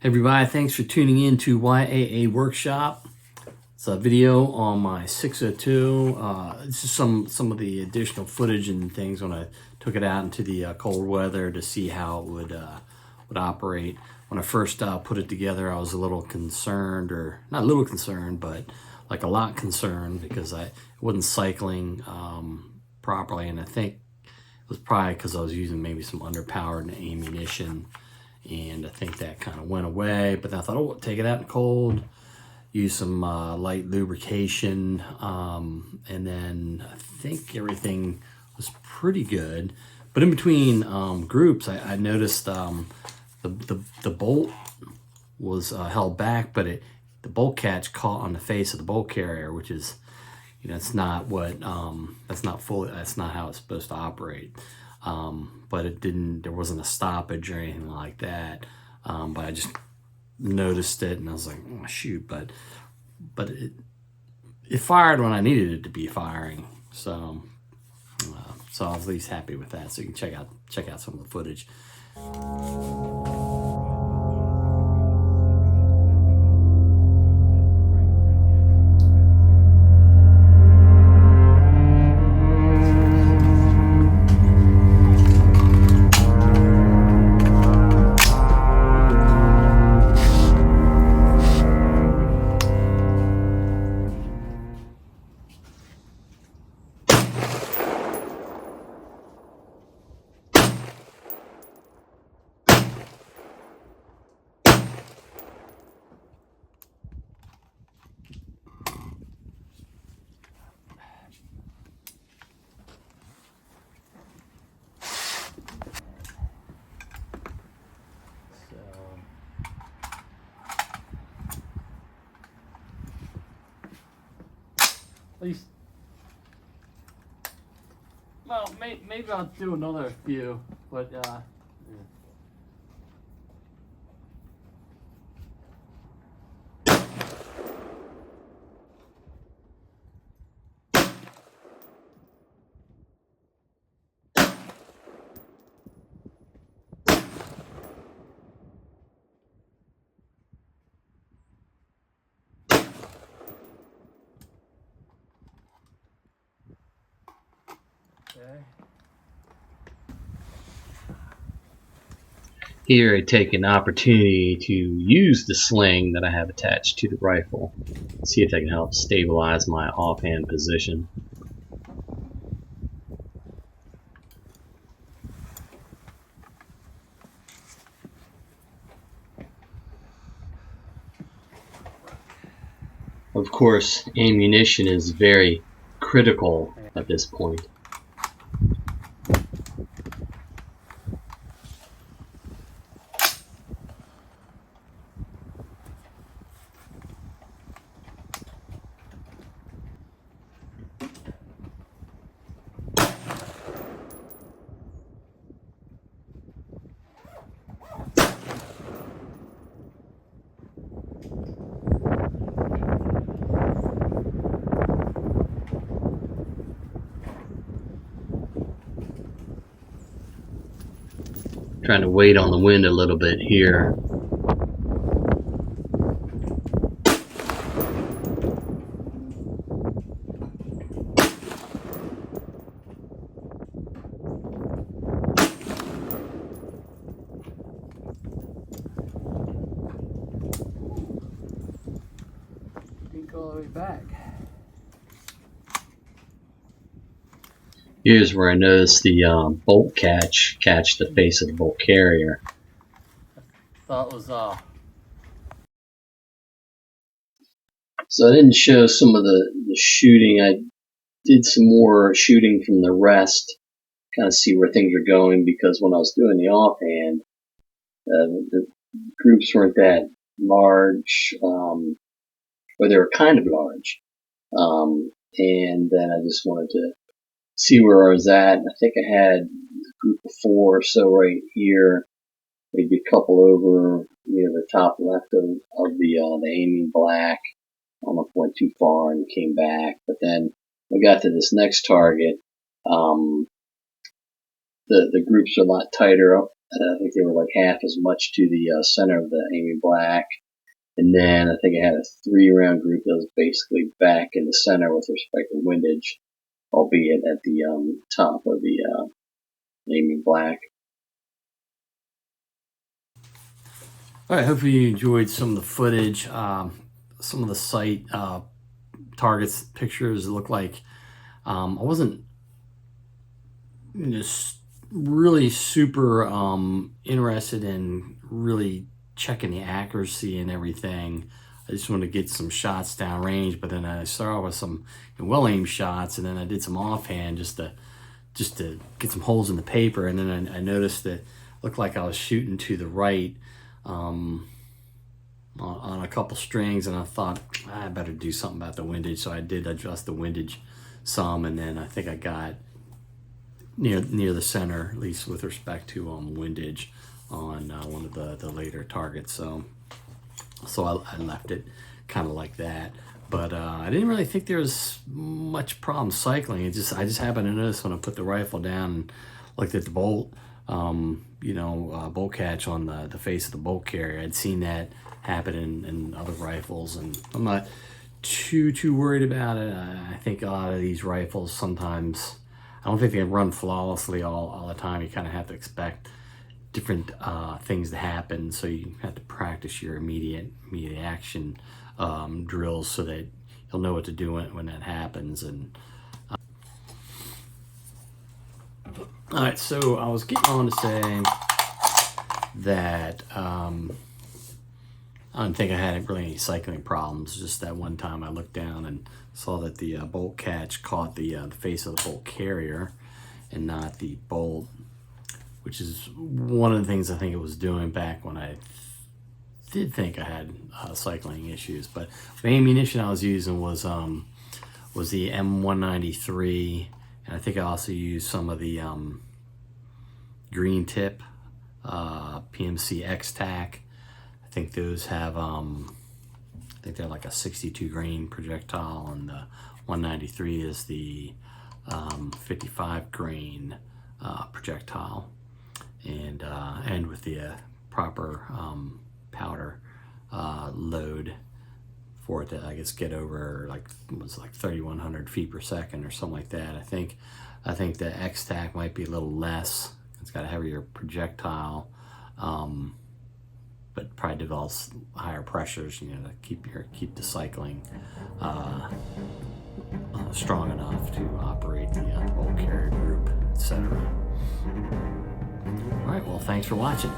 Everybody, thanks for tuning in to YAA Workshop. It's a video on my 602. This is some of the additional footage and things when I took it out into the cold weather to see how it would operate. When I first put it together, I was a little concerned, or not a little concerned, but like a lot concerned, because it wasn't cycling properly, and I think it was probably because I was using maybe some underpowered ammunition. And I think that kind of went away, but then I thought, oh, take it out in cold, use some light lubrication, and then I think everything was pretty good. But in between groups, I noticed the bolt was held back, but the bolt catch caught on the face of the bolt carrier, which is, it's not what that's not how it's supposed to operate. But there wasn't a stoppage or anything like that. But I just noticed it and I was like, oh shoot, but it fired when I needed it to be firing. So I was at least happy with that. So you can check out some of the footage. At least, well, maybe I'll do another few, but yeah. Okay. Here I take an opportunity to use the sling that I have attached to the rifle. See if I can help stabilize my offhand position. Of course, ammunition is very critical at this point. Trying to wait on the wind a little bit here. Go all the way back. Here's where I noticed the bolt catch the face of the bolt carrier. Thought it was So I didn't show some of the shooting. I did some more shooting from the rest, kind of see where things are going, because when I was doing the offhand, the groups weren't that large, or they were kind of large, and then I just wanted to see where I was at. I think I had a group of 4 or so right here, maybe a couple over near the top left of the aiming black. I don't know if I went too far and came back, but then we got to this next target. The groups are a lot tighter. I think they were like half as much to the center of the aiming black. And then I think I had a 3-round group that was basically back in the center with respect to windage, albeit at the top of the aiming black. All right, hopefully you enjoyed some of the footage, some of the site targets pictures. It looked like I wasn't just really super interested in really checking the accuracy and everything. I just wanted to get some shots down range, but then I started with some well-aimed shots, and then I did some offhand just to get some holes in the paper, and then I noticed that it looked like I was shooting to the right on a couple strings, and I thought I better do something about the windage, so I did adjust the windage some, and then I think I got near the center, at least with respect to windage on one of the later targets. So I left it kind of like that. But I didn't really think there was much problem cycling. I just happened to notice when I put the rifle down and looked at the bolt, bolt catch on the face of the bolt carrier. I'd seen that happen in other rifles, and I'm not too worried about it. I think a lot of these rifles sometimes, I don't think they run flawlessly all the time. You kind of have to expect different things to happen, so you have to practice your immediate action drills so that you'll know what to do when that happens. And all right, so I was getting on to say that I don't think I had really any cycling problems. Just that one time I looked down and saw that the bolt catch caught the face of the bolt carrier and not the bolt, which is one of the things I think it was doing back when I did think I had cycling issues. But the ammunition I was using was the M193, and I think I also used some of the green tip PMC X-Tac. I think those have I think they're like a 62 grain projectile, and the 193 is the 55 grain projectile, and with the proper powder load for it to, I guess, get over like 3,100 feet per second or something like that. I think the X-Tac might be a little less. It's got a heavier projectile, but probably develops higher pressures, to keep the cycling strong enough to operate the bolt carrier group, etc. All right, well, thanks for watching.